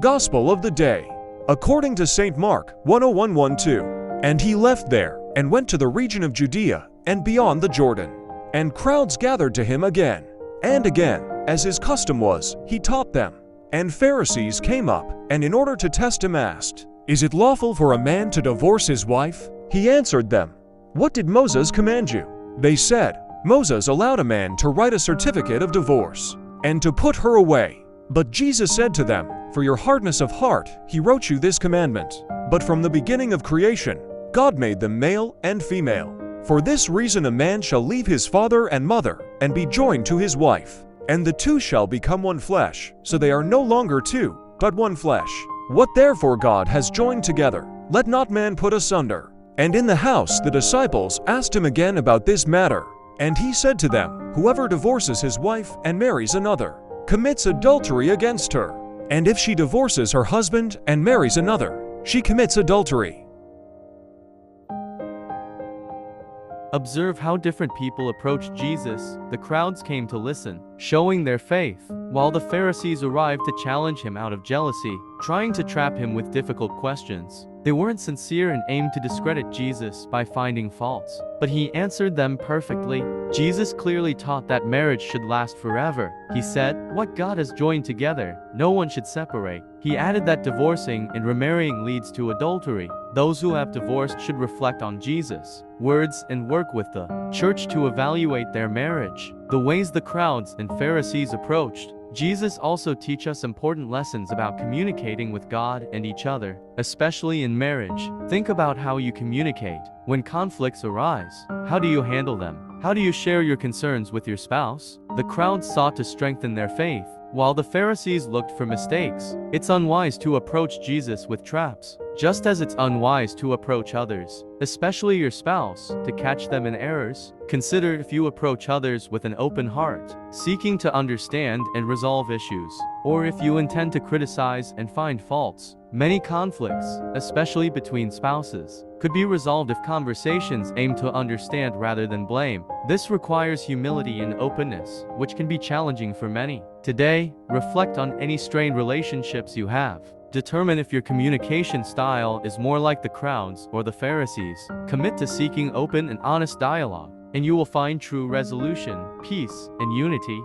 Gospel of the Day, according to St. Mark 1:1-2. And he left there, and went to the region of Judea, and beyond the Jordan. And crowds gathered to him again and again, as his custom was, he taught them. And Pharisees came up, and in order to test him asked, "Is it lawful for a man to divorce his wife?" He answered them, "What did Moses command you?" They said, "Moses allowed a man to write a certificate of divorce, and to put her away." But Jesus said to them, "For your hardness of heart, he wrote you this commandment. But from the beginning of creation, God made them male and female. For this reason a man shall leave his father and mother, and be joined to his wife, and the two shall become one flesh. So they are no longer two, but one flesh. What therefore God has joined together, let not man put asunder." And in the house the disciples asked him again about this matter. And he said to them, "Whoever divorces his wife and marries another, commits adultery against her. And if she divorces her husband and marries another, she commits adultery." Observe how different people approached Jesus. The crowds came to listen, showing their faith, while the Pharisees arrived to challenge him out of jealousy, trying to trap him with difficult questions. They weren't sincere and aimed to discredit Jesus by finding faults, but he answered them perfectly. Jesus clearly taught that marriage should last forever. He said, "What God has joined together, no one should separate." He added that divorcing and remarrying leads to adultery. Those who have divorced should reflect on Jesus' words and work with the church to evaluate their marriage. The ways the crowds and Pharisees approached Jesus also teach us important lessons about communicating with God and each other, especially in marriage. Think about how you communicate. When conflicts arise, how do you handle them? How do you share your concerns with your spouse? The crowd sought to strengthen their faith, while the Pharisees looked for mistakes. It's unwise to approach Jesus with traps, just as it's unwise to approach others, especially your spouse, to catch them in errors. Consider if you approach others with an open heart, seeking to understand and resolve issues, or if you intend to criticize and find faults. Many conflicts, especially between spouses, could be resolved if conversations aim to understand rather than blame. This requires humility and openness, which can be challenging for many. Today, reflect on any strained relationships you have. Determine if your communication style is more like the crowds or the Pharisees. Commit to seeking open and honest dialogue, and you will find true resolution, peace, and unity.